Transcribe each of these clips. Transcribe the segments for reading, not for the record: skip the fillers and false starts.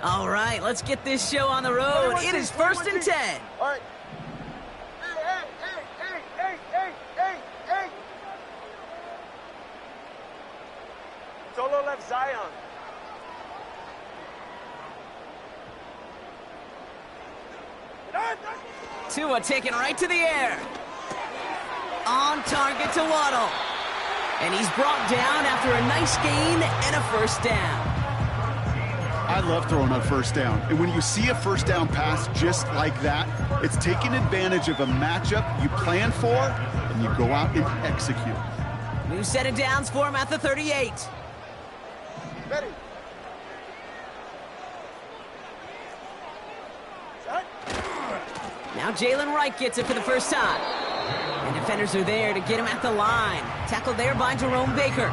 All right, let's get this show on the road. It is 1st and 10. All right. Hey. Solo left Zion. Tua taken right to the air. On target to Waddle. And he's brought down after a nice gain and a first down. I love throwing on first down. And when you see a first down pass just like that, it's taking advantage of a matchup you plan for, and you go out and execute. New set of downs for him at the 38. Ready. Now Jalen Wright gets it for the first time. And defenders are there to get him at the line. Tackled there by Jerome Baker.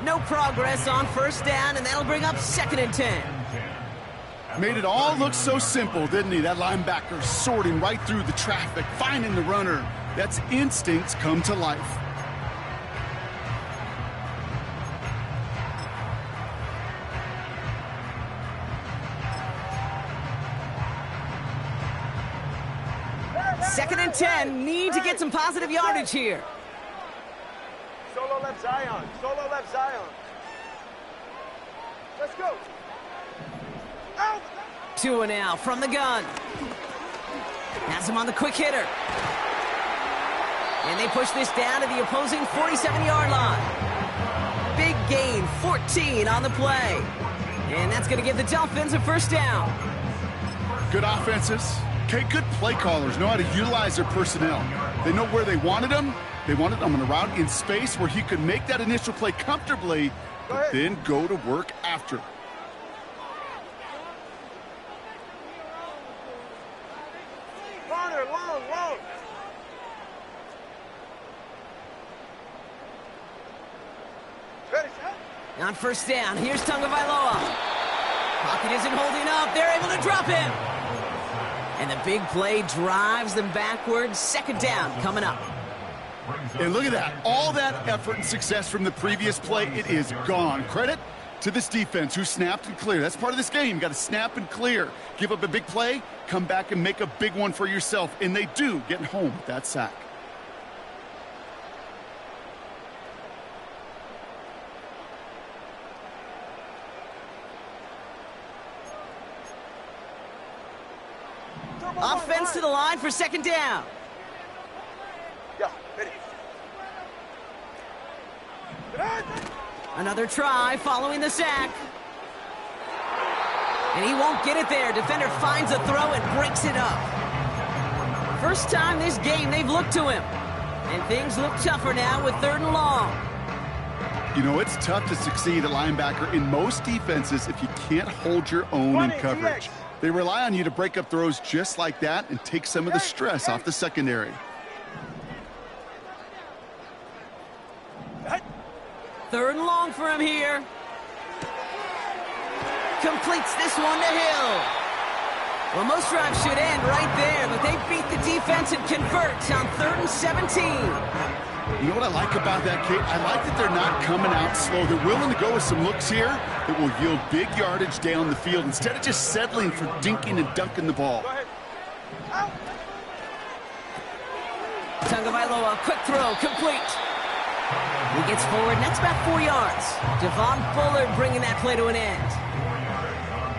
No progress on first down, and that'll bring up 2nd and 10. Made it all look so simple, didn't he? That linebacker sorting right through the traffic, finding the runner. That's instincts come to life. Second and 10, need to get some positive yardage here. Solo left Zion. Let's go. Out. Tua now from the gun. Has him on the quick hitter. And they push this down to the opposing 47-yard line. Big gain, 14 on the play. And that's going to give the Dolphins a first down. Good offenses. Okay, good play callers know how to utilize their personnel. They know where they wanted them. They wanted them on a route in space where he could make that initial play comfortably, but then go to work after. Corner, long. Ready, set. On first down, here's Tagovailoa. Pocket isn't holding up. They're able to drop him. And the big play drives them backwards. 2nd down coming up. And look at that. All that effort and success from the previous play, it is gone. Credit to this defense who snapped and cleared. That's part of this game. You got to snap and clear. Give up a big play, come back and make a big one for yourself. And they do, getting home with that sack. Offense to the line for 2nd down. Yeah, ready. Another try following the sack. And he won't get it there. Defender finds a throw and breaks it up. First time this game they've looked to him. And things look tougher now with 3rd and long. You know, it's tough to succeed at linebacker in most defenses if you can't hold your own in coverage. They rely on you to break up throws just like that and take some of the stress off the secondary. 3rd and long for him here. Completes this one to Hill. Well, most drives should end right there, but they beat the defense and convert on 3rd and 17. You know what I like about that, Kate? I like that they're not coming out slow. They're willing to go with some looks here that will yield big yardage down the field instead of just settling for dinking and dunking the ball. Go ahead. Out. Tagovailoa, quick throw, complete. He gets forward, and that's about 4 yards. Devon Bullard bringing that play to an end.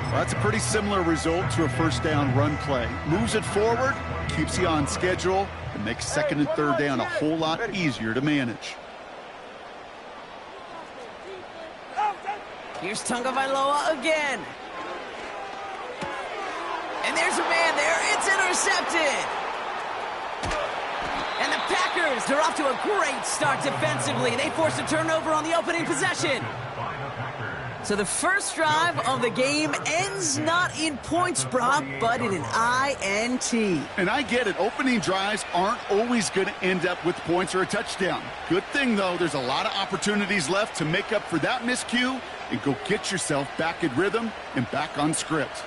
Well, that's a pretty similar result to a first down run play. Moves it forward, keeps you on schedule, and makes 2nd and 3rd down a whole lot easier to manage. Here's Tagovailoa again. And there's a man there. It's intercepted. And the Packers, they're off to a great start defensively. They force a turnover on the opening possession. So the first drive of the game ends not in points, Brock, but in an INT. And I get it. Opening drives aren't always going to end up with points or a touchdown. Good thing, though, there's a lot of opportunities left to make up for that miscue and go get yourself back in rhythm and back on script.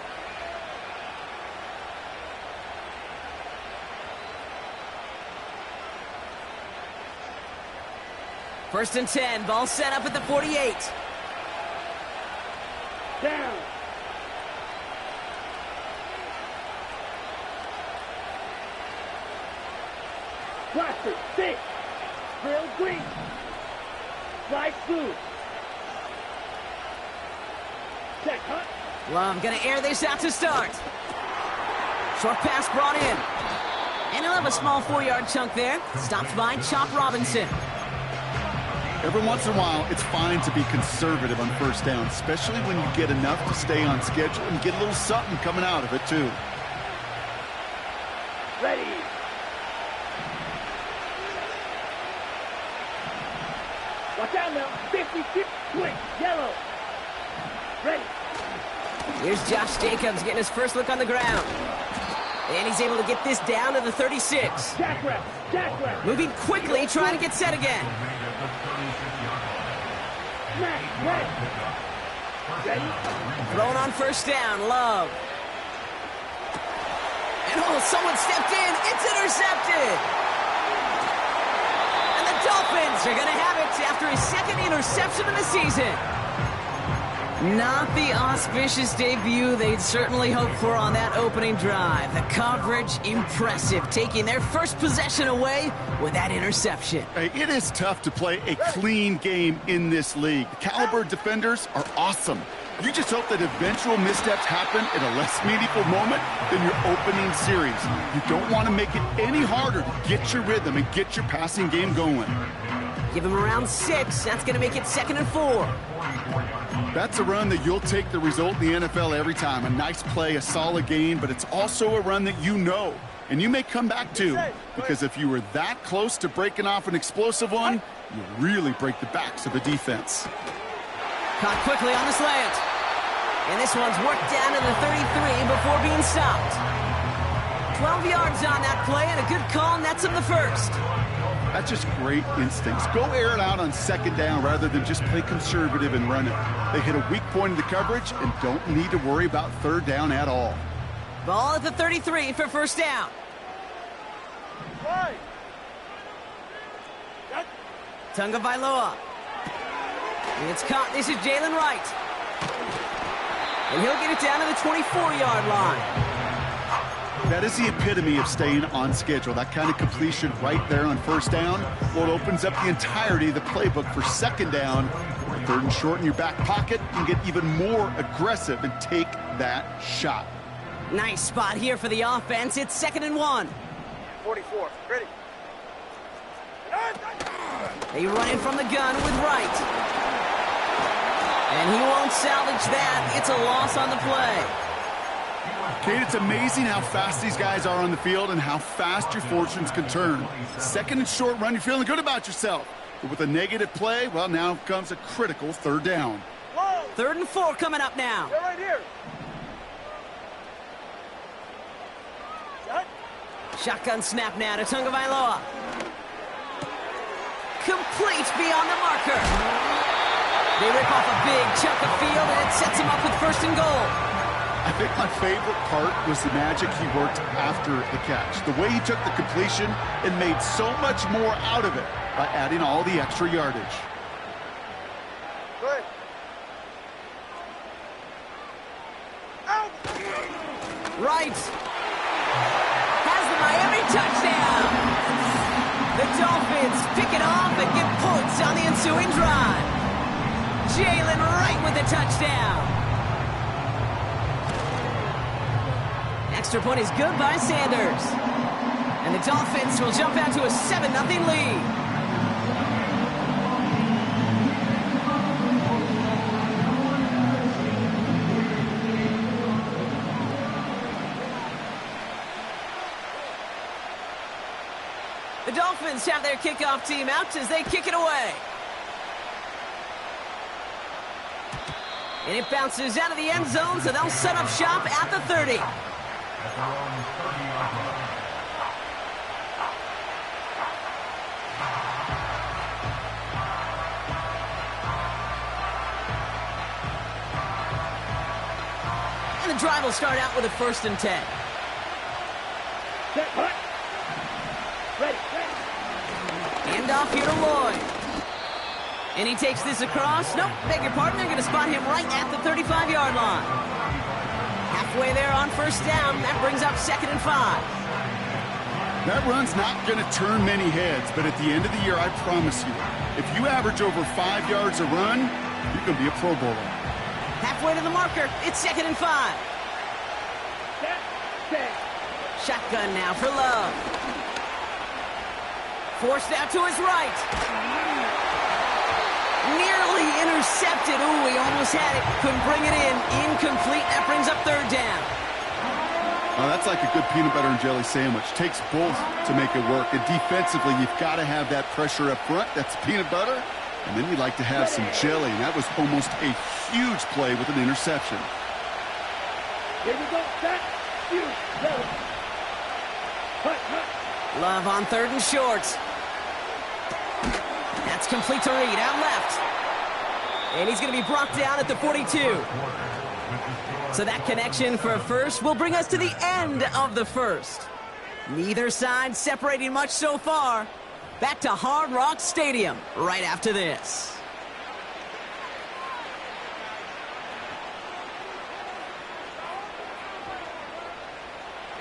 First and 10, ball set up at the 48. Down. Blaster, 6. Grill, green. Fly, blue. Check, huh? Love gonna air this out to start. Short pass brought in. And he'll have a small 4-yard chunk there. Stopped by Chop Robinson. Every once in a while, it's fine to be conservative on first down, especially when you get enough to stay on schedule and get a little something coming out of it, too. Ready. Watch out now. 56, quick, yellow. Ready. Here's Josh Jacobs getting his first look on the ground. And he's able to get this down to the 36. Jackrabbit, jackrabbit. Moving quickly, trying to get set again. Smash, ready. Ready. Thrown on first down, Love. And oh, someone stepped in. It's intercepted. And the Dolphins are going to have it after his second interception of the season. Not the auspicious debut they'd certainly hoped for on that opening drive. The coverage, impressive, taking their first possession away with that interception. Hey, it is tough to play a clean game in this league. The caliber defenders are awesome. You just hope that eventual missteps happen in a less meaningful moment than your opening series. You don't want to make it any harder to get your rhythm and get your passing game going. Give him around 6. That's going to make it 2nd and 4. That's a run that you'll take the result in the NFL every time. A nice play, a solid gain, but it's also a run that you know, and you may come back to, because if you were that close to breaking off an explosive one, you really break the backs of a defense. Caught quickly on the slant. And this one's worked down to the 33 before being stopped. 12 yards on that play, and a good call nets him the first. That's just great instincts. Go air it out on second down rather than just play conservative and run it. They hit a weak point in the coverage and don't need to worry about third down at all. Ball at the 33 for first down. Right. Tunga Vailoa. And it's caught. This is Jalen Wright. And he'll get it down to the 24-yard line. That is the epitome of staying on schedule. That kind of completion right there on first down. Well, it opens up the entirety of the playbook for second down. Third and short in your back pocket. You can get even more aggressive and take that shot. Nice spot here for the offense. It's 2nd and 1. 44. Ready. They run in from the gun with Wright. And he won't salvage that. It's a loss on the play. Kate, it's amazing how fast these guys are on the field and how fast your fortunes can turn. Second and short run, you're feeling good about yourself. But with a negative play, well, now comes a critical third down. 3rd and 4 coming up now. They're right here. Shotgun snap now to Tunga Vailoa. Complete beyond the marker. They rip off a big chunk of field, and it sets him up with 1st and goal. I think my favorite part was the magic he worked after the catch. The way he took the completion and made so much more out of it by adding all the extra yardage. Good. Out. Right. Has the Miami touchdown. The Dolphins pick it off and get points on the ensuing drive. Jalen Wright with the touchdown. Extra point is good by Sanders. And the Dolphins will jump out to a 7-0 lead. The Dolphins have their kickoff team out as they kick it away. And it bounces out of the end zone, so they'll set up shop at the 30. And the drive will start out with a 1st and 10. Ready. Hand off here to Lloyd. And he takes this across. Nope, beg your pardon. They're going to spot him right at the 35-yard line. Halfway there on 1st down. That brings up 2nd and 5. That run's not going to turn many heads, but at the end of the year, I promise you, if you average over 5 yards a run, you're going to be a Pro Bowler. Halfway to the marker. It's 2nd and 5. Shotgun now for Love. Forced out to his right. Nearly intercepted. Ooh, he almost had it. Couldn't bring it in. Incomplete. That brings up 3rd down. Well, that's like a good peanut butter and jelly sandwich. Takes both to make it work. And defensively, you've got to have that pressure up front. That's peanut butter. And then you'd like to have some jelly. And that was almost a huge play with an interception. Here we go. That huge jelly. Love on 3rd and short. That's complete to Reed. Out left. And he's going to be brought down at the 42. So that connection for a first will bring us to the end of the first. Neither side separating much so far. Back to Hard Rock Stadium right after this.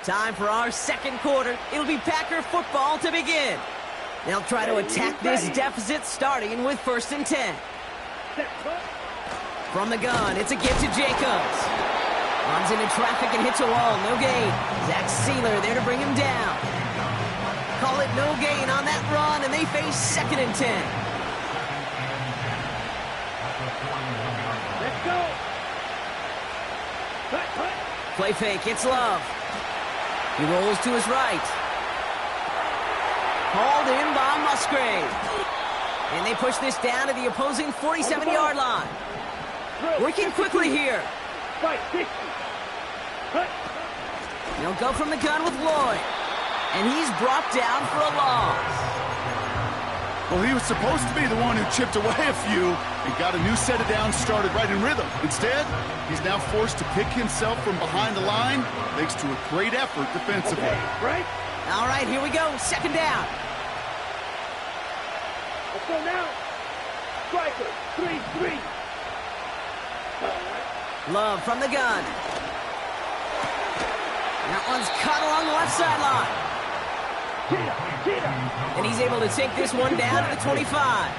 Time for our 2nd quarter. It'll be Packer football to begin. They'll try to attack this deficit starting with 1st and 10. From the gun, it's a give to Jacobs. Runs into traffic and hits a wall. No gain. Zach Sealer there to bring him down. Call it no gain on that run, and they face 2nd and 10. Let's go. Play fake. It's Love. He rolls to his right. Hauled in by Musgrave. And they push this down to the opposing 47-yard line. Working quickly here. They'll go from the gun with Lloyd. And he's brought down for a loss. Well, he was supposed to be the one who chipped away a few and got a new set of downs started right in rhythm. Instead, he's now forced to pick himself from behind the line thanks to a great effort defensively. Right? All right, here we go. 2nd down. Let's go now. Striker, 3-3. Love from the gun. That one's cut along the left sideline. And he's able to take this one down to the 25.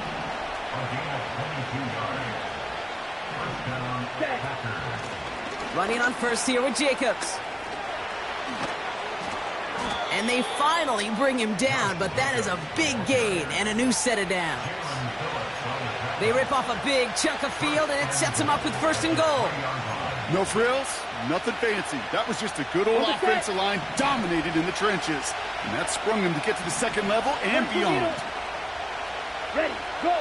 Running on first here with Jacobs. And they finally bring him down, but that is a big gain and a new set of downs. They rip off a big chunk of field, and it sets them up with 1st and goal. No frills, nothing fancy. That was just a good old offensive line dominated in the trenches. And that sprung them to get to the 2nd level and beyond. Ready, go.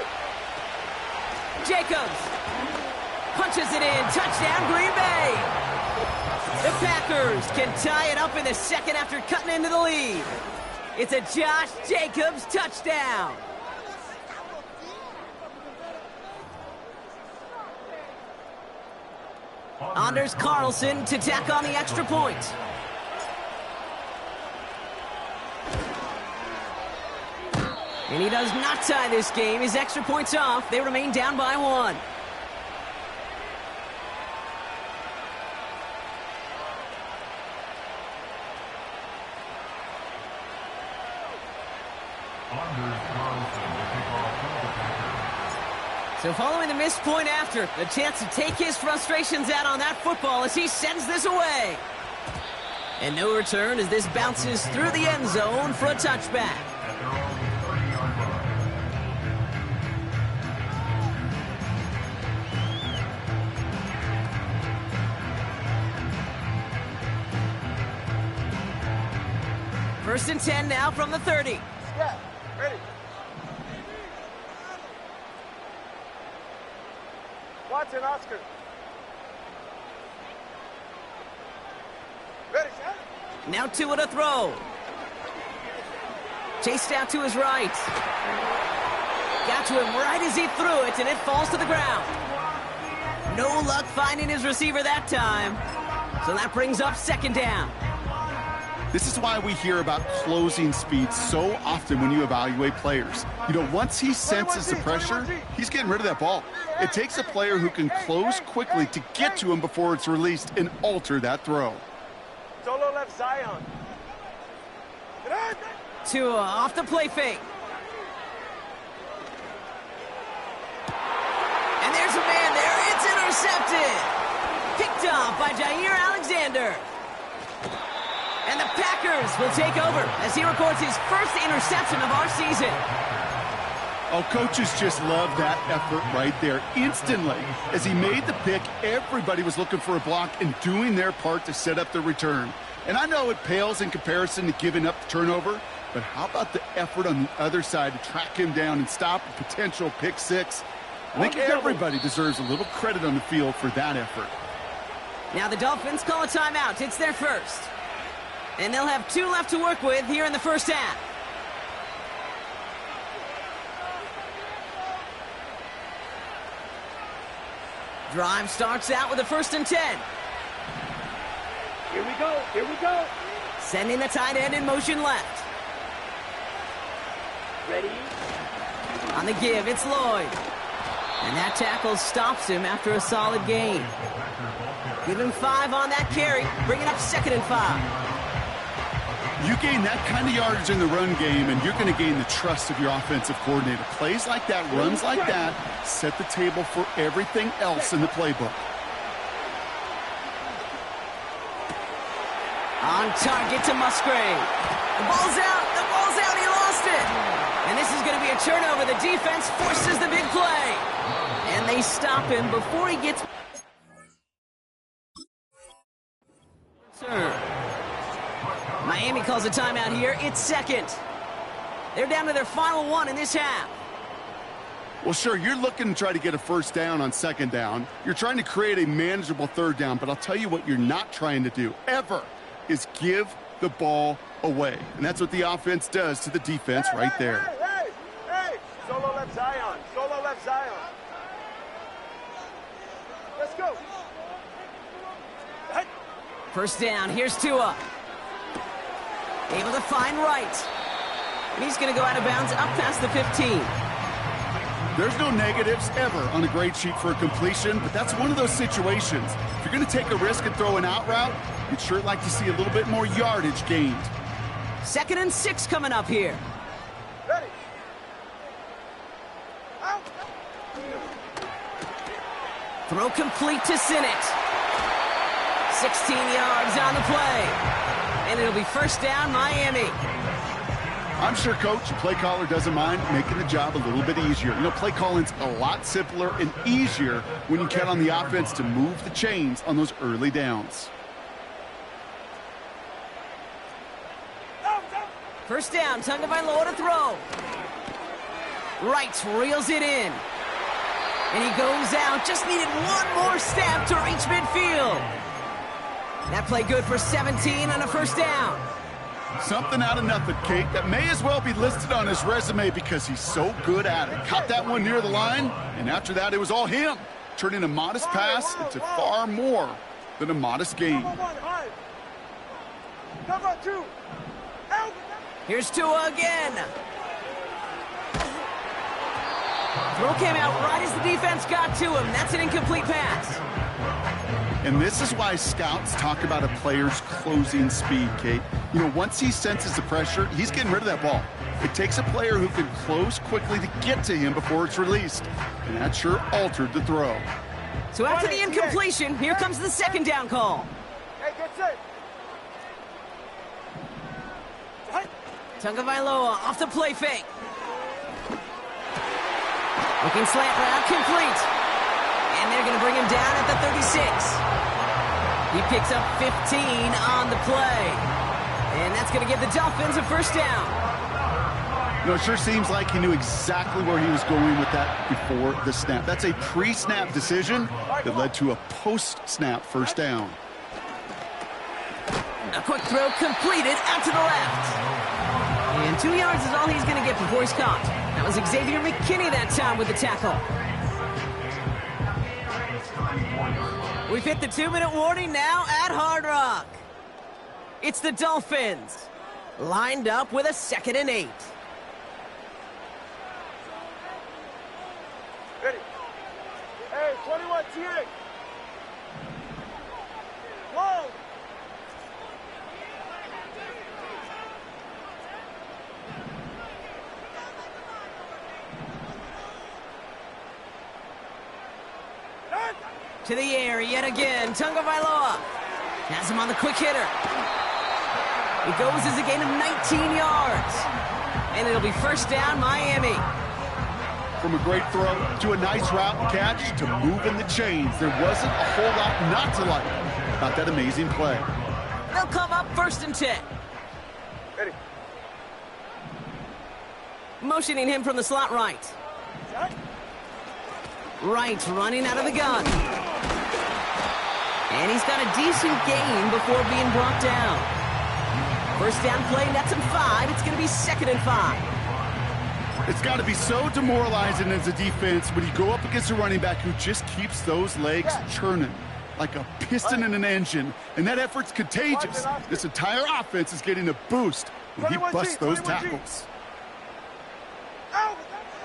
Jacobs punches it in. Touchdown, Green Bay. The Packers can tie it up in the 2nd after cutting into the lead. It's a Josh Jacobs touchdown. Anders Carlson to tack on the extra point. And he does not tie this game. His extra point's off. They remain down by 1. So following the missed point after, a chance to take his frustrations out on that football as he sends this away. And no return as this bounces through the end zone for a touchback. First and 10 now from the 30. Yeah, ready. Watson, Oscar. Ready, set. Now Tua to throw. Chased out to his right. Got to him right as he threw it, and it falls to the ground. No luck finding his receiver that time. So that brings up 2nd down. This is why we hear about closing speed so often when you evaluate players. You know, once he senses the pressure, he's getting rid of that ball. It takes a player who can close quickly to get to him before it's released and alter that throw. Solo left Zion. Tua off the play fake. And there's a man there. It's intercepted. Picked off by Jair Alexander. And the Packers will take over as he records his first interception of our season. Oh, coaches just love that effort right there. Instantly, as he made the pick, everybody was looking for a block and doing their part to set up the return. And I know it pales in comparison to giving up the turnover, but how about the effort on the other side to track him down and stop a potential pick six? I think everybody deserves a little credit on the field for that effort. Now the Dolphins call a timeout. It's their first. And they'll have 2 left to work with here in the first half. Drive starts out with a 1st and 10. Here we go. Here we go. Sending the tight end in motion left. Ready? On the give, it's Lloyd. And that tackle stops him after a solid gain. Give him 5 on that carry. Bring it up 2nd and 5. You gain that kind of yardage in the run game, and you're going to gain the trust of your offensive coordinator. Plays like that, runs like that, set the table for everything else in the playbook. On target to Musgrave. The ball's out. The ball's out. He lost it. And this is going to be a turnover. The defense forces the big play. And they stop him before he gets... Miami calls a timeout here. It's 2nd. They're down to their final 1 in this half. Well, sure, you're looking to try to get a 1st down on 2nd down. You're trying to create a manageable 3rd down, but I'll tell you what you're not trying to do, ever, is give the ball away. And that's what the offense does to the defense right there. Hey! Solo left Zion. Solo left Zion. Let's go. Hey. 1st down. Here's Tua. Able to find Wright. And he's going to go out of bounds up past the 15. There's no negatives ever on a grade sheet for a completion, but that's one of those situations. If you're going to take a risk and throw an out route, you'd sure like to see a little bit more yardage gained. 2nd and 6 coming up here. Ready. Out. Throw complete to Sinnott. 16 yards on the play. And it'll be 1st down, Miami. I'm sure Coach, the play caller, doesn't mind making the job a little bit easier. You know, play calling's a lot simpler and easier when you count on the offense to move the chains on those early downs. 1st down, Tagovailoa to throw. Wright reels it in. And he goes out, just needed 1 more step to reach midfield. That play good for 17 on a 1st down. Something out of nothing, Kate, that may as well be listed on his resume because he's so good at it. Caught that one near the line, and after that, it was all him, turning a modest pass into far more than a modest gain. Cover 2. Out. Here's Tua again. Throw came out right as the defense got to him. That's an incomplete pass. And this is why scouts talk about a player's closing speed, Kate. You know, once he senses the pressure, he's getting rid of that ball. It takes a player who can close quickly to get to him before it's released. And that sure altered the throw. So after the incompletion, here comes the 2nd down call. Hey, get set. Tagovailoa off the play fake. Looking slant route, complete. And they're going to bring him down at the 36. He picks up 15 on the play. And that's going to give the Dolphins a 1st down. You know, it sure seems like he knew exactly where he was going with that before the snap. That's a pre-snap decision that led to a post-snap 1st down. A quick throw completed out to the left. And 2 yards is all he's going to get before he's caught. That was Xavier McKinney that time with the tackle. We've hit the 2-minute warning now at Hard Rock. It's the Dolphins, lined up with a 2nd and 8. Ready. Hey, 21 TA. Long. To the air yet again. Tagovailoa has him on the quick hitter. It goes as a gain of 19 yards. And it'll be first down, Miami. From a great throw to a nice route and catch to moving the chains, there wasn't a whole lot not to like about that amazing play. They'll come up 1st and 10. Ready. Motioning him from the slot right. Right, running out of the gun. And he's got a decent gain before being brought down. First down play, nets him 5. It's going to be 2nd and 5. It's got to be so demoralizing as a defense when you go up against a running back who just keeps those legs churning like a piston in an engine, and that effort's contagious. This entire offense is getting a boost when he busts those tackles.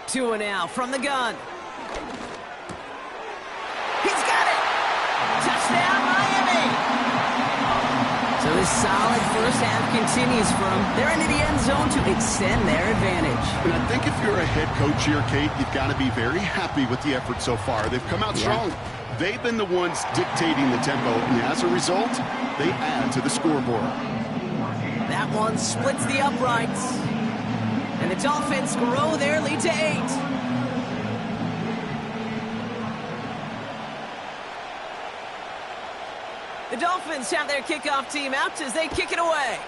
2 and out from the gun. He's got it! Touchdown, Miami! So this solid first half continues for them. They're into the end zone to extend their advantage. And I think if you're a head coach here, Kate, you've got to be very happy with the effort so far. They've come out strong. They've been the ones dictating the tempo, and as a result, they add to the scoreboard. That one splits the uprights. And the Dolphins grow their lead to 8. The Dolphins have their kickoff team out as they kick it away.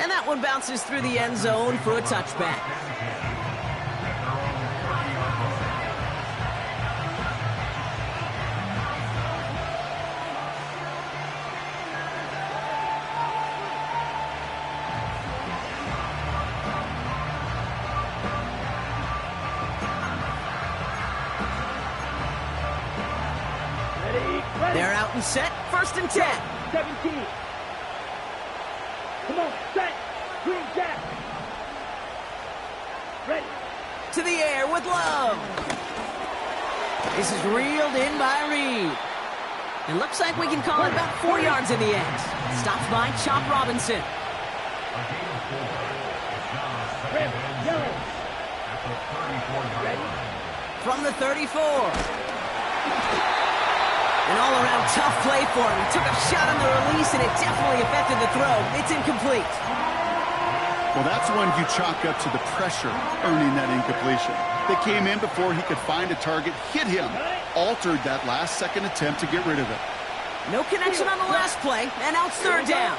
And that one bounces through the end zone for a touchback. They're out and set, 1st and 10. 17. Come on, set. Green jack. Ready. To the air with Love. This is reeled in by Reed. It looks like we can call it about 4 yards in the end. Stopped by Chop Robinson. Red, yellow. Ready. From the 34. An all-around tough play for him. He took a shot on the release, and it definitely affected the throw. It's incomplete. Well, that's one you chalk up to the pressure earning that incompletion. They came in before he could find a target, hit him, altered that last-second attempt to get rid of it. No connection on the last play, and now it's 3rd down.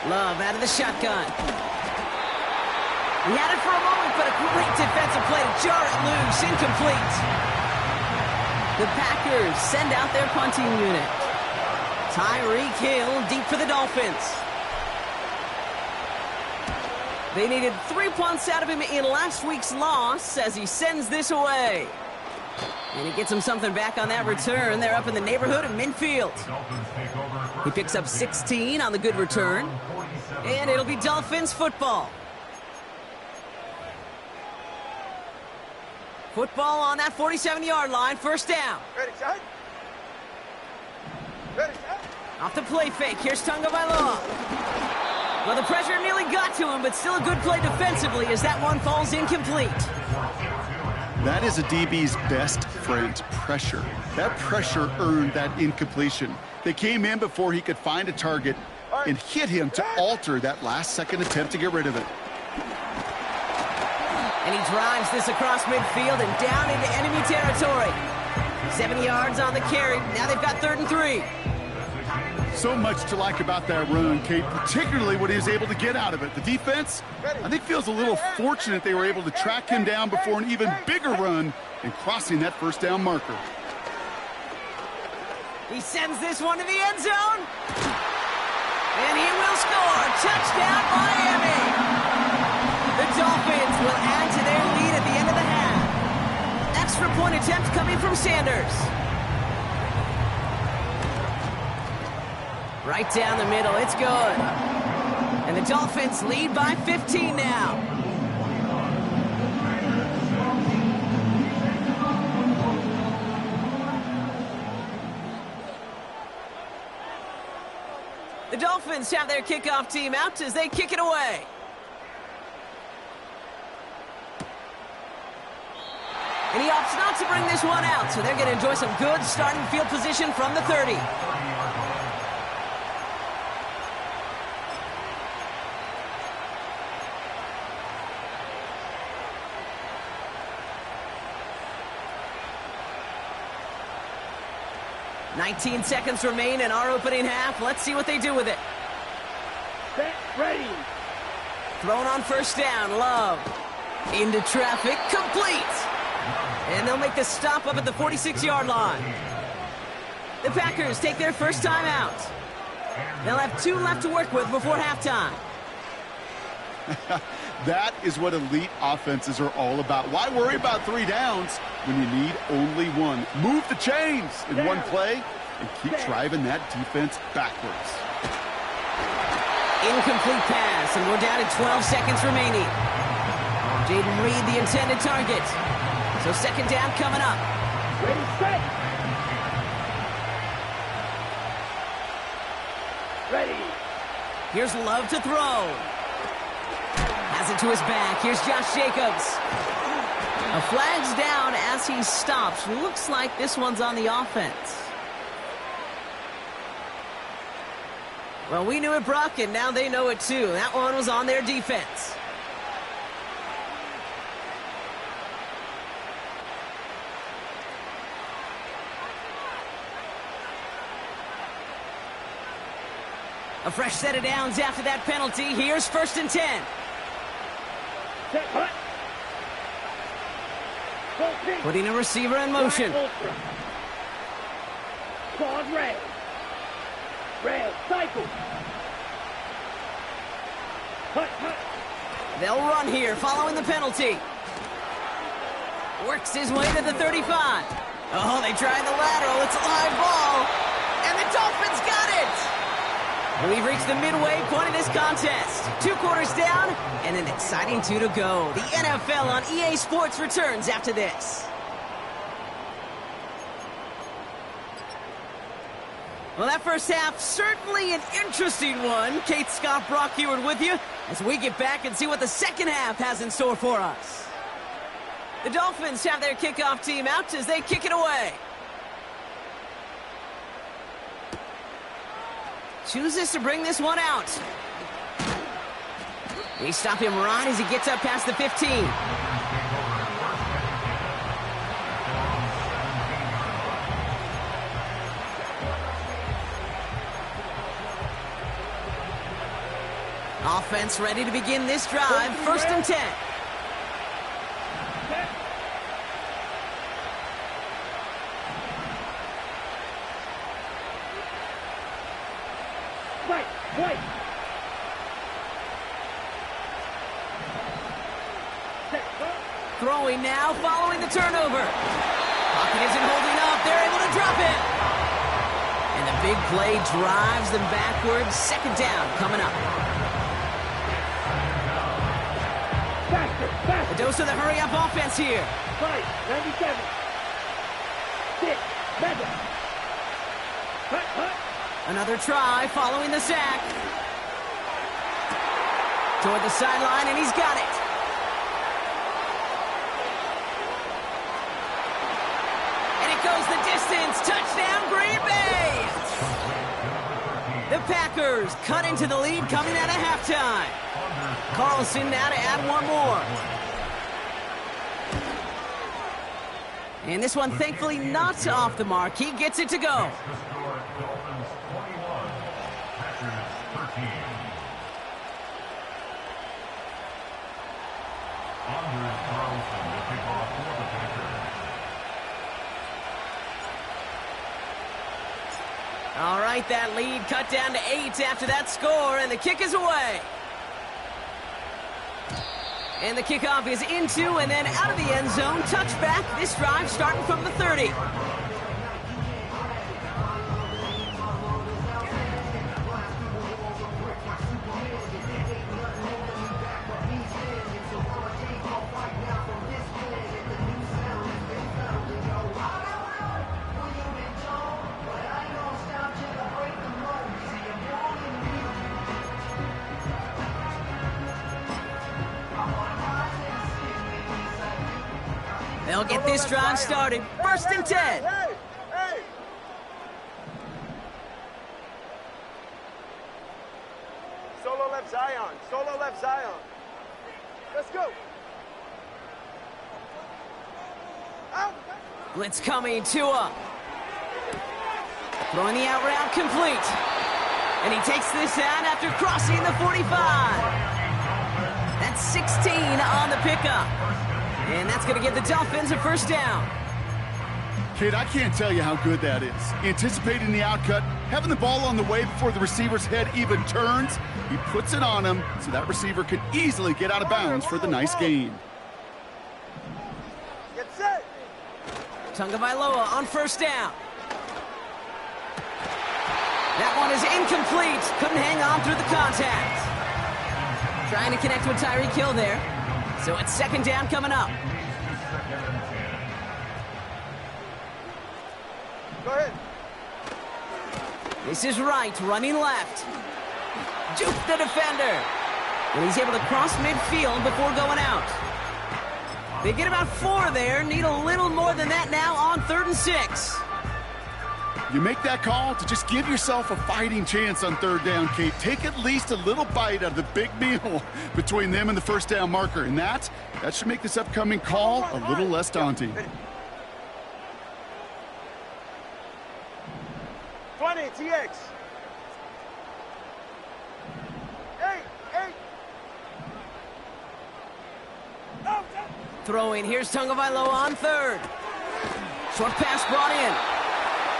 Love out of the shotgun. He had it for a moment, but a great defensive play to jar it loose. Incomplete. The Packers send out their punting unit. Tyreek Hill deep for the Dolphins. They needed 3 punts out of him in last week's loss as he sends this away. And he gets him something back on that return. They're up in the neighborhood of midfield. He picks up 16 on the good return. And it'll be Dolphins football. Football on that 47-yard line, 1st down. Ready, set. Ready, set. Off the play fake, here's Tagovailoa. Well, the pressure nearly got to him, but still a good play defensively as that one falls incomplete. That is a DB's best friend, pressure. That pressure earned that incompletion. They came in before he could find a target and hit him to alter that last-second attempt to get rid of it. And he drives this across midfield and down into enemy territory. 7 yards on the carry. Now they've got 3rd and 3. So much to like about that run, Kate, particularly what he was able to get out of it. The defense, I think, feels a little fortunate they were able to track him down before an even bigger run and crossing that 1st down marker. He sends this one to the end zone. And he will score. Touchdown, Miami. The Dolphins will add to their lead at the end of the half. Extra point attempt coming from Sanders. Right down the middle, it's good. And the Dolphins lead by 15 now. The Dolphins have their kickoff team out as they kick it away. And he opts not to bring this one out, so they're going to enjoy some good starting field position from the 30. "19 seconds remain in our opening half. Let's see what they do with it." Set, ready. Thrown on first down, Love. Into traffic, complete. And they'll make the stop up at the 46-yard line. The Packers take their first time out. They'll have 2 left to work with before halftime. That is what elite offenses are all about. Why worry about 3 downs when you need only 1? Move the chains in one play and keep driving that defense backwards. Incomplete pass, and we're down to 12 seconds remaining. Jaden Reed, the intended target. So second down coming up. Ready, set. Ready. Here's Love to throw. Has it to his back. Here's Josh Jacobs. A flag's down as he stops. Looks like this one's on the offense. Well, we knew it, Brock, and now they know it too. That one was on their defense. A fresh set of downs after that penalty. Here's 1st and 10. Set, hut. Putting a receiver in motion. Claude red. Red, cycle. Hut, hut. They'll run here following the penalty. Works his way to the 35. Oh, they tried the lateral. It's a live ball. And the Dolphins got it. We've reached the midway point of this contest. 2 quarters down and an exciting 2 to go. The NFL on EA Sports returns after this. Well, that first half, certainly an interesting one. Kate Scott, Brock Heward with you as we get back and see what the second half has in store for us. The Dolphins have their kickoff team out as they kick it away. Chooses to bring this one out. We stop him right as he gets up past the 15. Offense ready to begin this drive. 1st and 10. Wait. Throwing now, following the turnover. Pocket isn't holding up. They're able to drop it. And the big play drives them backwards. Second down coming up. Faster. A dose of the hurry-up offense here. 97. 6, 7. Hut. Another try following the sack. Toward the sideline, and he's got it. And it goes the distance. Touchdown, Green Bay! The Packers cut into the lead coming out of halftime. Carlson now to add one more. And this one, thankfully, not off the mark. He gets it to go. All right, that lead cut down to 8 after that score, and the kick is away. And the kickoff is into and then out of the end zone. Touchback, this drive starting from the 30. They'll get this drive started. First and 10. Hey! Solo left Zion. Solo left Zion. Let's go. Out. Blitz coming, Tua. Throwing the out route complete. And he takes this out after crossing the 45. That's 16 on the pickup. And that's going to give the Dolphins a first down. Kid, I can't tell you how good that is. Anticipating the outcut, having the ball on the way before the receiver's head even turns, he puts it on him so that receiver can easily get out of bounds for the nice gain. Get set. Tagovailoa on first down. That one is incomplete. Couldn't hang on through the contact. Trying to connect with Tyreek Hill there. So it's second down coming up. Go ahead. This is right, running left. Juke the defender. And he's able to cross midfield before going out. They get about 4 there. Need a little more than that now on 3rd and 6. You make that call to just give yourself a fighting chance on 3rd down, Kate. Take at least a little bite out of the big meal between them and the first down marker. And that should make this upcoming call a little less daunting. 20, TX. 8. Out. Throwing, here's Tagovailoa on 3rd. Short pass brought in.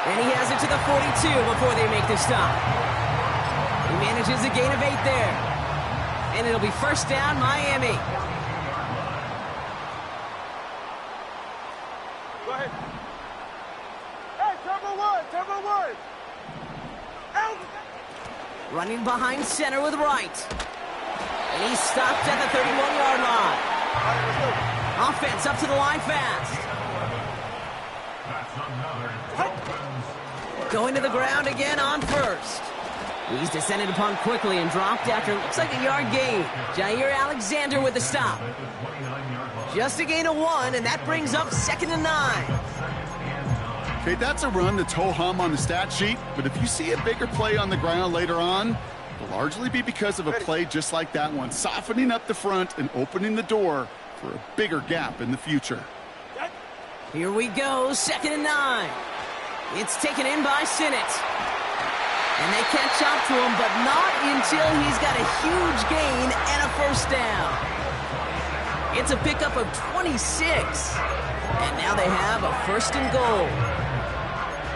And he has it to the 42 before they make the stop. He manages a gain of 8 there. And it'll be first down, Miami. Go ahead. Hey, turbo one. Out. Running behind center with right. And he's stopped at the 31-yard line. All right, let's go. Offense up to the line fast. Going to the ground again on first. He's descended upon quickly and dropped after looks like a yard gain. Jair Alexander with the stop. Just a gain of 1, and that brings up 2nd and 9. Okay, that's a run that's ho-hum on the stat sheet, but if you see a bigger play on the ground later on, it'll largely be because of a play just like that one, softening up the front and opening the door for a bigger gap in the future. Here we go, 2nd and 9. It's taken in by Sinnott. And they catch up to him, but not until he's got a huge gain and a first down. It's a pickup of 26. And now they have a 1st and goal.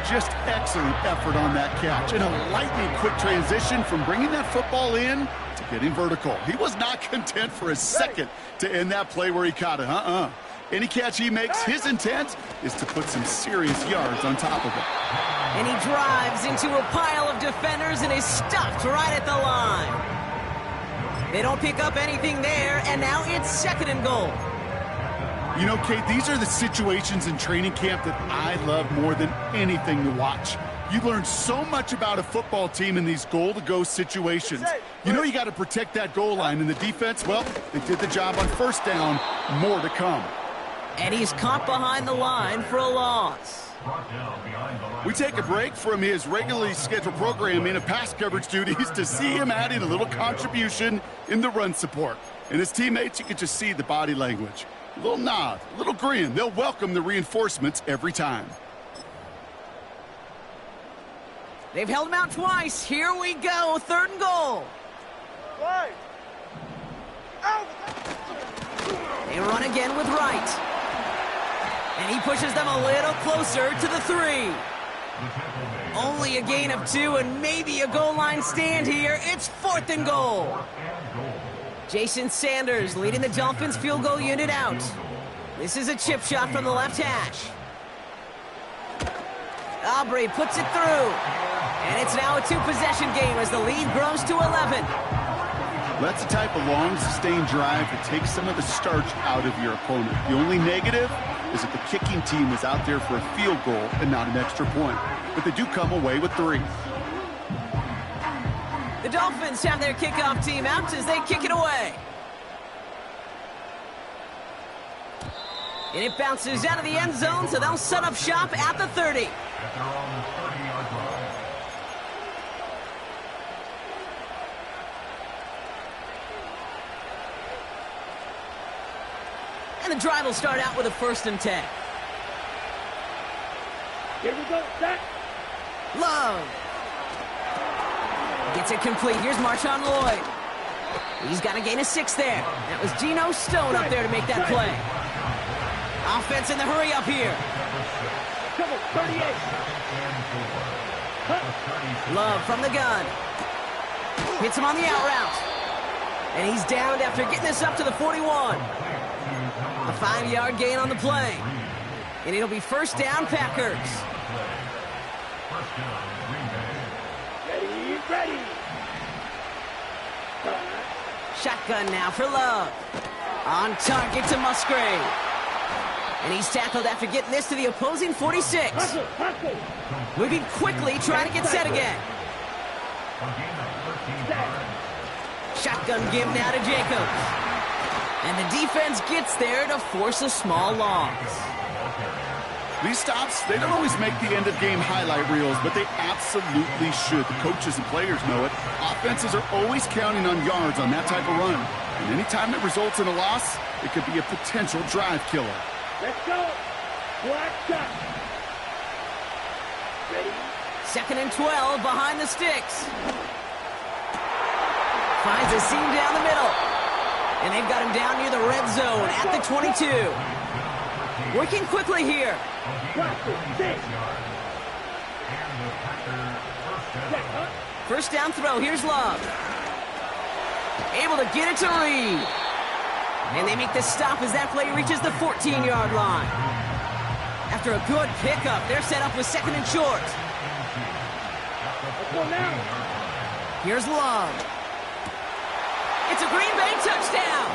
Just excellent effort on that catch and a lightning quick transition from bringing that football in to getting vertical. He was not content for a second to end that play where he caught it. Any catch he makes, his intent is to put some serious yards on top of it. And he drives into a pile of defenders and is stopped right at the line. They don't pick up anything there, and now it's 2nd and goal. You know, Kate, these are the situations in training camp that I love more than anything to watch. You learn so much about a football team in these goal-to-go situations. You know you got to protect that goal line, and the defense, well, they did the job on first down. More to come. And he's caught behind the line for a loss. We take a break from his regularly scheduled programming of pass coverage duties to see him adding a little contribution in the run support. And his teammates, you can just see the body language. A little nod, a little grin. They'll welcome the reinforcements every time. They've held him out twice. Here we go, 3rd and goal. Play. Out. They run again with right. And he pushes them a little closer to the 3. Only a gain of 2 and maybe a goal line stand here. It's 4th and goal. Jason Sanders leading the Dolphins field goal unit out. This is a chip shot from the left hash. Aubrey puts it through. And it's now a 2-possession game as the lead grows to 11. That's the type of long, sustained drive that takes some of the starch out of your opponent. The only negative is that the kicking team is out there for a field goal and not an extra point. But they do come away with 3. The Dolphins have their kickoff team out as they kick it away. And it bounces out of the end zone, so they'll set up shop at the 30. And the drive will start out with a 1st and 10. Here we go, set. Love. Gets it complete. Here's Marshawn Lloyd. He's got a gain of 6 there. That was Geno Stone up there to make that play. Offense in the hurry up here. Come on, 38. Love from the gun. Hits him on the out route. And he's downed after getting this up to the 41. A 5-yard gain on the play. And it'll be 1st down, Packers. Ready. Shotgun now for Love. On target to Musgrave. And he's tackled after getting this to the opposing 46. Hustle. Moving quickly, trying to get set again. Shotgun give now to Jacobs. And the defense gets there to force a small loss. These stops, they don't always make the end-of-game highlight reels, but they absolutely should. The coaches and players know it. Offenses are always counting on yards on that type of run. And anytime it results in a loss, it could be a potential drive killer. Let's go. Black shot. Ready. 2nd and 12 behind the sticks. Finds a seam down the middle. And they've got him down near the red zone at the 22. Working quickly here. 1st down throw. Here's Love. Able to get it to Reed. And they make the stop as that play reaches the 14-yard line. After a good pickup, they're set up with 2nd and short. Let's go now. Here's Love. It's a Green Bay touchdown.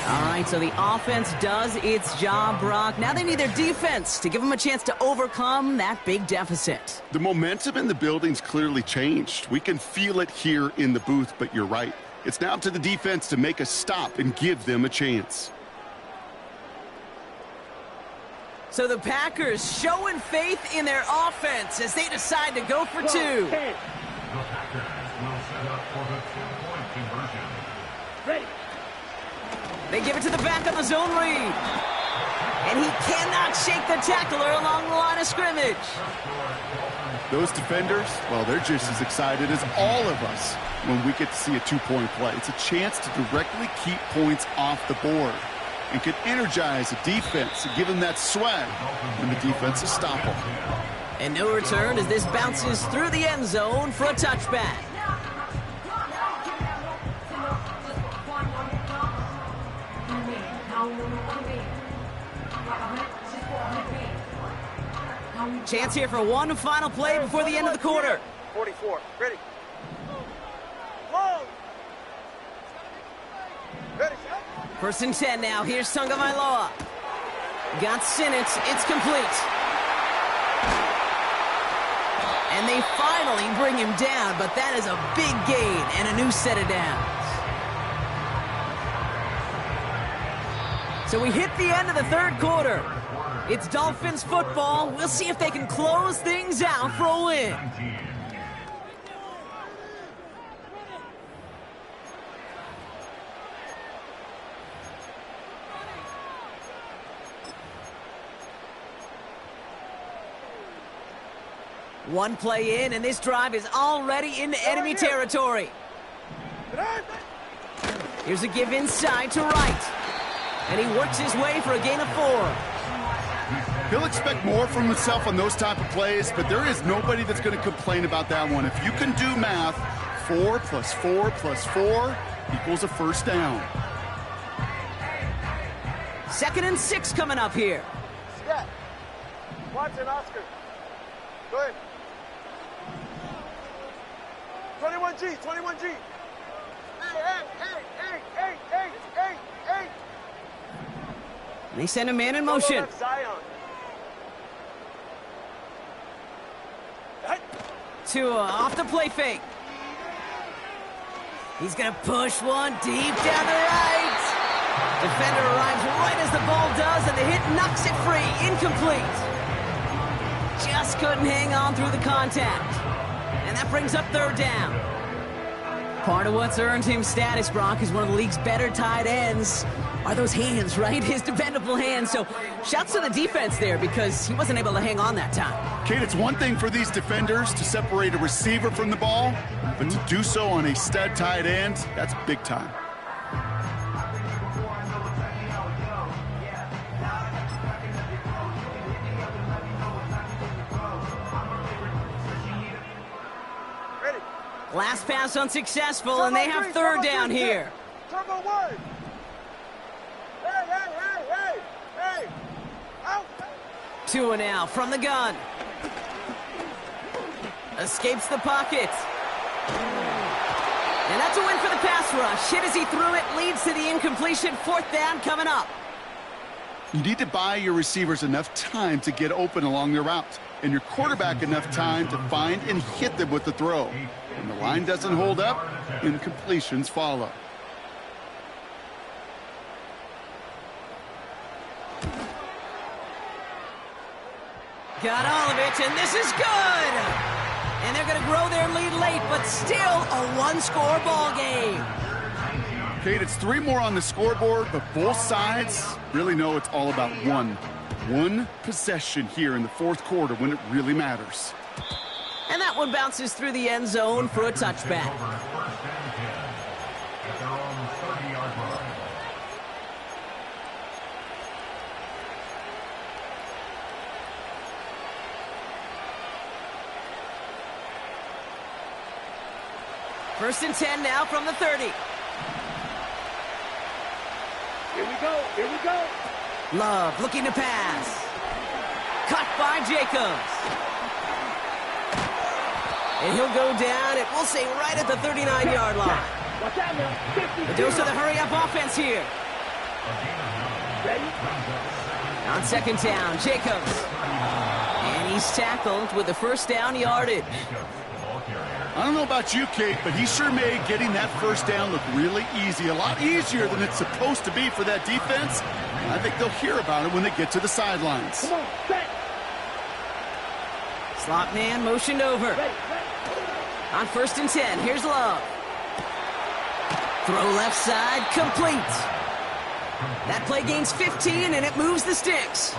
All right, so the offense does its job, Brock. Now they need their defense to give them a chance to overcome that big deficit. The momentum in the building's clearly changed. We can feel it here in the booth, but you're right. It's now up to the defense to make a stop and give them a chance. So the Packers showing faith in their offense as they decide to go for 2. The Packers will set up for the 2-point conversion. Ready. They give it to the back on the zone read. And he cannot shake the tackler along the line of scrimmage. Those defenders, well, they're just as excited as all of us when we get to see a 2-point play. It's a chance to directly keep points off the board and can energize a defense and give them that swag when the defense is stoppable. And no return as this bounces through the end zone for a touchback. Chance here for one final play before the end of the quarter. 44. Ready. Long. Ready. 1st and 10 now. Here's Tagovailoa. Got Sinnott. It's complete. And they finally bring him down, but that is a big gain and a new set of downs. So we hit the end of the 3rd quarter. It's Dolphins football. We'll see if they can close things out for a win. One play in, and this drive is already into enemy territory. Here's a give inside to Wright. And he works his way for a gain of 4. He'll expect more from himself on those type of plays, but there is nobody that's going to complain about that one. If you can do math, 4 plus 4 plus 4 equals a 1st down. 2nd and 6 coming up here. Scott. Watson, Oscar. Go ahead. 21G, 21G. Hey. They send a man in motion. Tua off the play fake. He's going to push one deep down the right. Defender arrives right as the ball does, and the hit knocks it free. Incomplete. Just couldn't hang on through the contact. And that brings up third down. Part of what's earned him status, Brock, is one of the league's better tight ends. Are those hands, right? His dependable hands. So shouts to the defense there because he wasn't able to hang on that time. Kate, it's one thing for these defenders to separate a receiver from the ball, but to do so on a stud tight end, that's big time. Last pass unsuccessful, and they have third down here. Turbo one. Hey! Out! Tua now from the gun. Escapes the pocket. And that's a win for the pass rush. Hit as he threw it, leads to the incompletion. Fourth down coming up. You need to buy your receivers enough time to get open along their route, and your quarterback enough time to find and hit them with the throw. When the line doesn't hold up, incompletions follow. Got all of it, and this is good! And they're going to grow their lead late, but still a one-score ball game. Kate, it's 3 more on the scoreboard, but both sides really know it's all about one possession here in the fourth quarter when it really matters. And that one bounces through the end zone for a touchback. First and 10 now from the 30. Here we go. Love looking to pass. Caught by Jacobs. And he'll go down, and we'll say right at the 39-yard line. Watch out now. A dose of the hurry-up offense here. Ready? On second down, Jacobs. And he's tackled with the first down yardage. I don't know about you, Kate, but he sure made getting that first down look really easy. A lot easier than it's supposed to be for that defense. And I think they'll hear about it when they get to the sidelines. Come on, set. Slot man motioned over. Ready. On first and 10, here's Love. Throw left side, complete. That play gains 15, and it moves the sticks.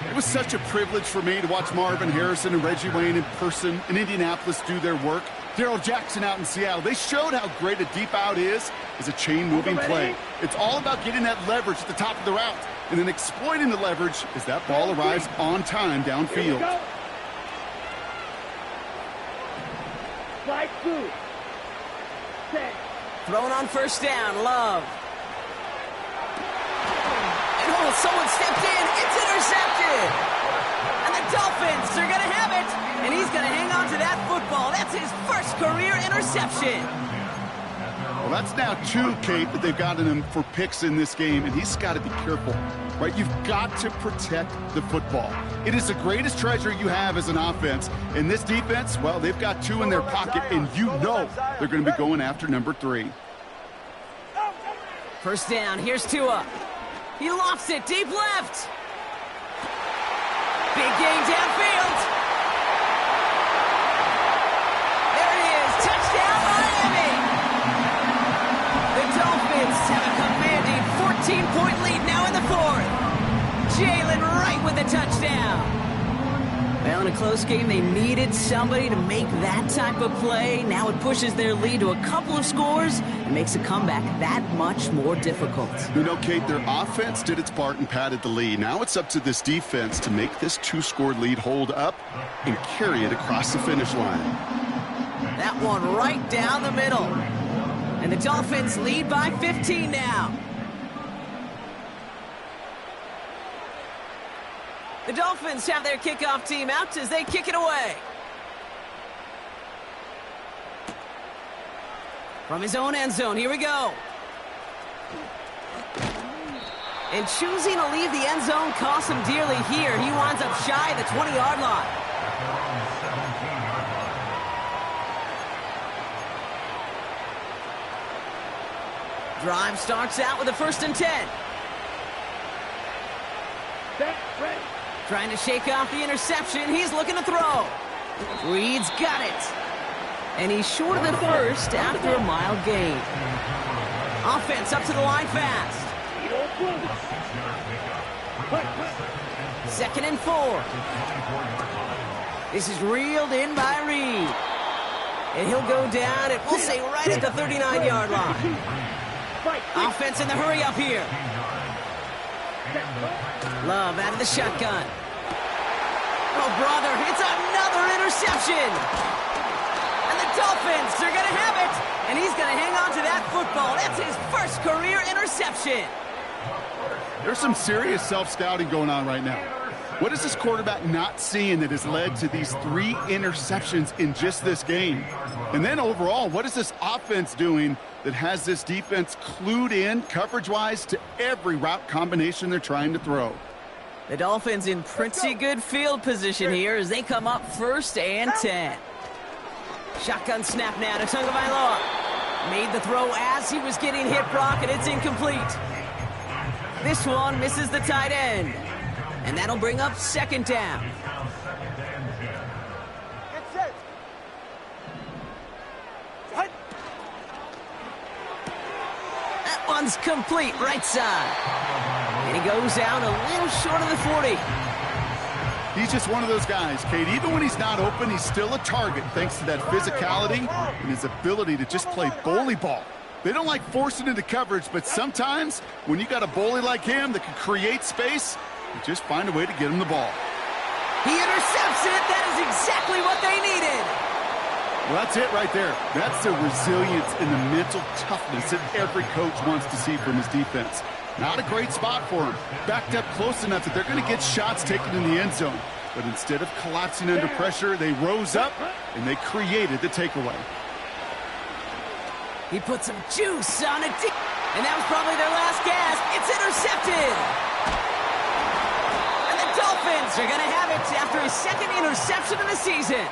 It was such a privilege for me to watch Marvin Harrison and Reggie Wayne in person in Indianapolis do their work. Darrell Jackson out in Seattle. They showed how great a deep out is as a chain-moving play. It's all about getting that leverage at the top of the route and then exploiting the leverage as that ball arrives on time downfield. Slide through. Set. Thrown on first down, Love. And oh, someone stepped in. It's intercepted. And the Dolphins are going to have it. And he's going to hang on to that football. That's his first career interception. Well, that's now 2, Kate, that they've gotten him for picks in this game, and he's got to be careful, right? You've got to protect the football. It is the greatest treasure you have as an offense. And this defense, well, they've got 2 in their pocket, and you know they're going to be going after number 3. First down, here's Tua. He lofts it deep left. Big gain downfield. There it is. Touchdown, Miami. The Dolphins have a commanding 14-point lead now in the fourth. Jalen Wright with the touchdown. Well, in a close game, they needed somebody to make that type of play. Now it pushes their lead to a couple of scores and makes a comeback that much more difficult. You know, Kate, their offense did its part and padded the lead. Now it's up to this defense to make this 2-score lead hold up and carry it across the finish line. That one right down the middle. And the Dolphins lead by 15 now. The Dolphins have their kickoff team out as they kick it away. From his own end zone, here we go. And choosing to leave the end zone costs him dearly here. He winds up shy of the 20-yard line. Drive starts out with a 1st and 10. Trying to shake off the interception. He's looking to throw. Reed's got it. And he's short of the first after a mile gain. Offense up to the line fast. 2nd and 4. This is reeled in by Reed. And he'll go down, and we'll say right at the 39-yard line. Offense in the hurry up here. Love out of the shotgun. Oh, brother, it's another interception. And the Dolphins are going to have it. And he's going to hang on to that football. That's his first career interception. There's some serious self-scouting going on right now. What is this quarterback not seeing that has led to these 3 interceptions in just this game? And then overall, what is this offense doing that has this defense clued in coverage-wise to every route combination they're trying to throw? The Dolphins in pretty good field position here as they come up 1st and 10. Shotgun snap now to Tagovailoa. Made the throw as he was getting hit, Brock, and it's incomplete. This one misses the tight end. And that'll bring up 2nd down. Get set. That one's complete, right side. And he goes out a little short of the 40. He's just one of those guys, Kate. Even when he's not open, he's still a target thanks to that physicality and his ability to just play bully ball. They don't like forcing into coverage, but sometimes when you got a bully like him that can create space, you just find a way to get him the ball. He intercepts it. That is exactly what they needed. Well, that's it right there. That's the resilience and the mental toughness that every coach wants to see from his defense. Not a great spot for him. Backed up close enough that they're going to get shots taken in the end zone. But instead of collapsing under pressure, they rose up and they created the takeaway. He put some juice on it. And that was probably their last gasp. It's intercepted. And the Dolphins are going to have it after his 2nd interception of the season.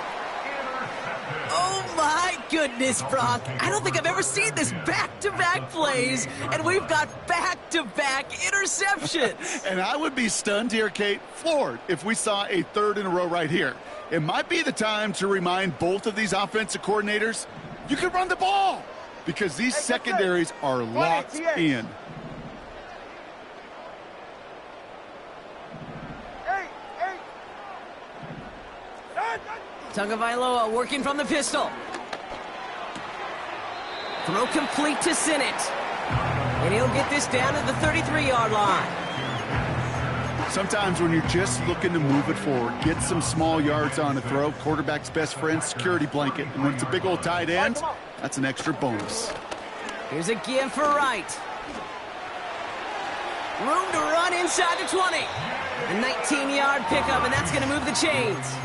Oh, my goodness, Brock. I don't think I've ever seen this back-to-back plays, and we've got back-to-back interceptions. And I would be stunned here, Kate, floored, if we saw a 3rd in a row right here. It might be the time to remind both of these offensive coordinators, you can run the ball, because these secondaries are locked in. Tagovailoa working from the pistol. Throw complete to Sinnott. And he'll get this down to the 33-yard line. Sometimes when you're just looking to move it forward, get some small yards on a throw, quarterback's best friend, security blanket. And when it's a big old tight end, that's an extra bonus. Here's a give for Wright. Room to run inside the 20. A 19-yard pickup, and that's going to move the chains.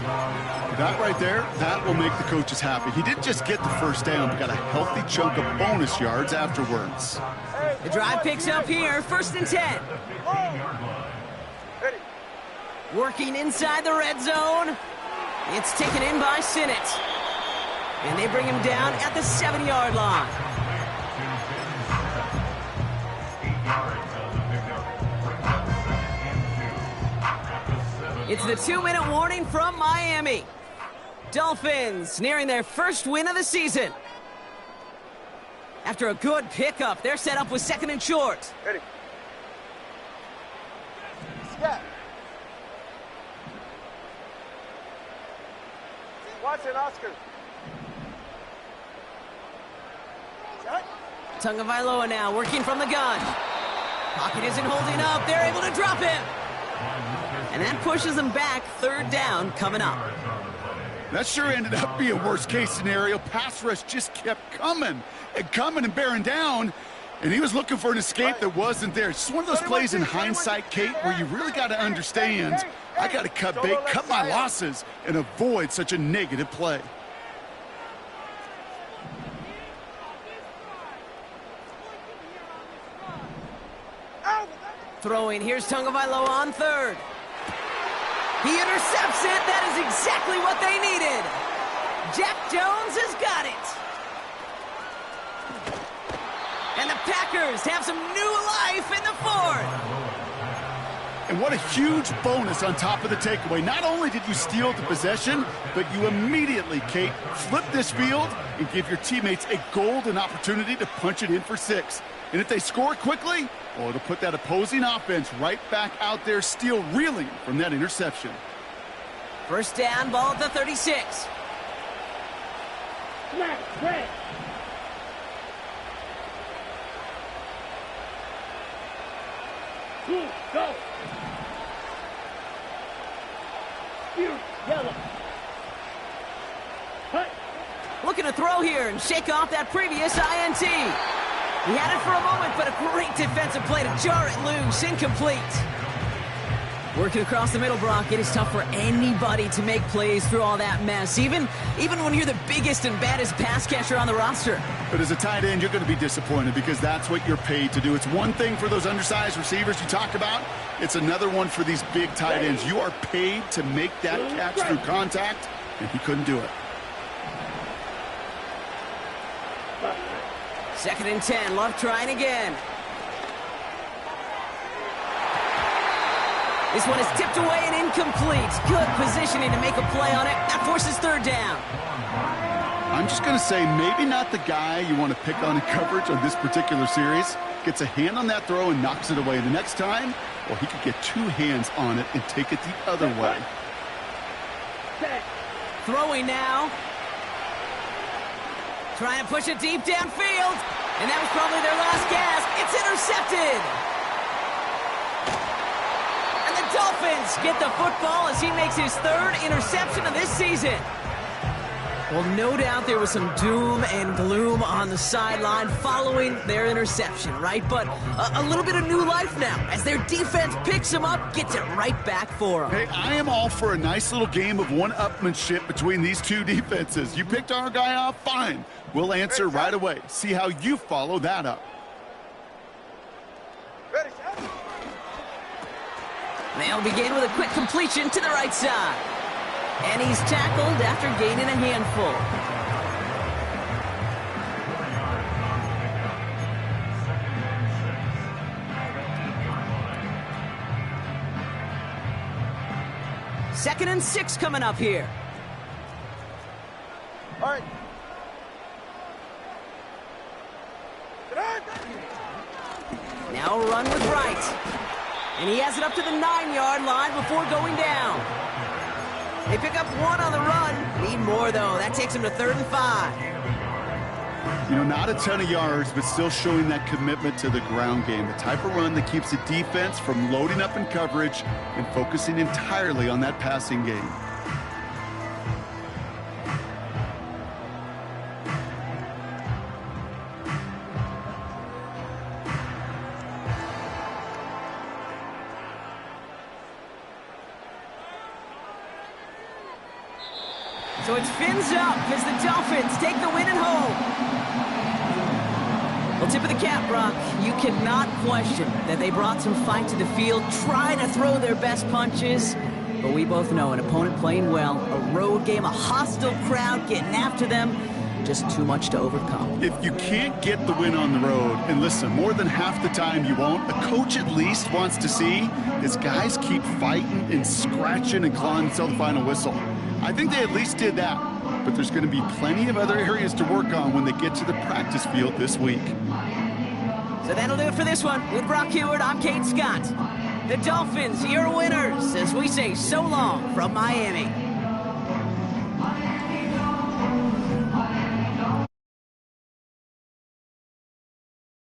That right there, that will make the coaches happy. He didn't just get the 1st down, but got a healthy chunk of bonus yards afterwards. The drive picks up here, 1st and 10. Working inside the red zone. It's taken in by Sinnott. And they bring him down at the 7-yard line. It's the 2-minute warning from Miami. Dolphins nearing their 1st win of the season. After a good pickup, they're set up with 2nd and short. Ready. Step. Watson, Oscar. Tagovailoa now working from the gun. Pocket isn't holding up. They're able to drop him. And that pushes them back. 3rd down coming up. That sure ended up being worst-case scenario. Pass rush just kept coming and bearing down. And he was looking for an escape that wasn't there. It's just one of those plays in hindsight, Kate, where you really got to understand, I got to cut bait, cut my losses, and avoid such a negative play. Throwing, here's Tagovailoa on 3rd. He intercepts it. That is exactly what they needed. Jack Jones has got it. And the Packers have some new life in the 4th. And what a huge bonus on top of the takeaway. Not only did you steal the possession, but you immediately, Kate, flip this field and give your teammates a golden opportunity to punch it in for 6. And if they score quickly, well, it'll put that opposing offense right back out there, still reeling from that interception. First down, ball at the 36. Snap, red. Blue, go. Spear, yellow. Cut. Looking to throw here and shake off that previous INT. He had it for a moment, but a great defensive play to jar it loose. Incomplete. Working across the middle, Brock, it is tough for anybody to make plays through all that mess, even when you're the biggest and baddest pass catcher on the roster. But as a tight end, you're going to be disappointed because that's what you're paid to do. It's one thing for those undersized receivers you talk about. It's another one for these big tight ends. You are paid to make that catch through contact, and he couldn't do it. 2nd and 10, Love trying again. This one is tipped away and incomplete. Good positioning to make a play on it. That forces 3rd down. I'm just going to say maybe not the guy you want to pick on in coverage on this particular series. Gets a hand on that throw and knocks it away. The next time, well, he could get 2 hands on it and take it the other way. Throwing now. Trying to push it deep downfield. And that was probably their last gasp. It's intercepted. Dolphins get the football as he makes his 3rd interception of this season. Well, no doubt there was some doom and gloom on the sideline following their interception, right? But a little bit of new life now as their defense picks him up, gets it right back for him. Hey, I am all for a nice little game of one-upmanship between these two defenses. You picked our guy off, fine. We'll answer right away. See how you follow that up. They'll begin with a quick completion to the right side. And he's tackled after gaining a handful. Second and 6 coming up here. All right. Now a run with Wright. And he has it up to the 9-yard line before going down. They pick up 1 on the run. Need more, though. That takes him to 3rd and 5. You know, not a ton of yards, but still showing that commitment to the ground game. The type of run that keeps the defense from loading up in coverage and focusing entirely on that passing game. So it's fins up as the Dolphins take the win at home. Well, tip of the cap, Brock. You cannot question that they brought some fight to the field, trying to throw their best punches. But we both know an opponent playing well, a road game, a hostile crowd getting after them, just too much to overcome. If you can't get the win on the road, and listen, more than half the time you won't, a coach at least wants to see his guys keep fighting and scratching and clawing until the final whistle. I think they at least did that, but there's going to be plenty of other areas to work on when they get to the practice field this week. So that'll do it for this one. With Brock Heward, I'm Kate Scott. The Dolphins, your winners, as we say so long from Miami.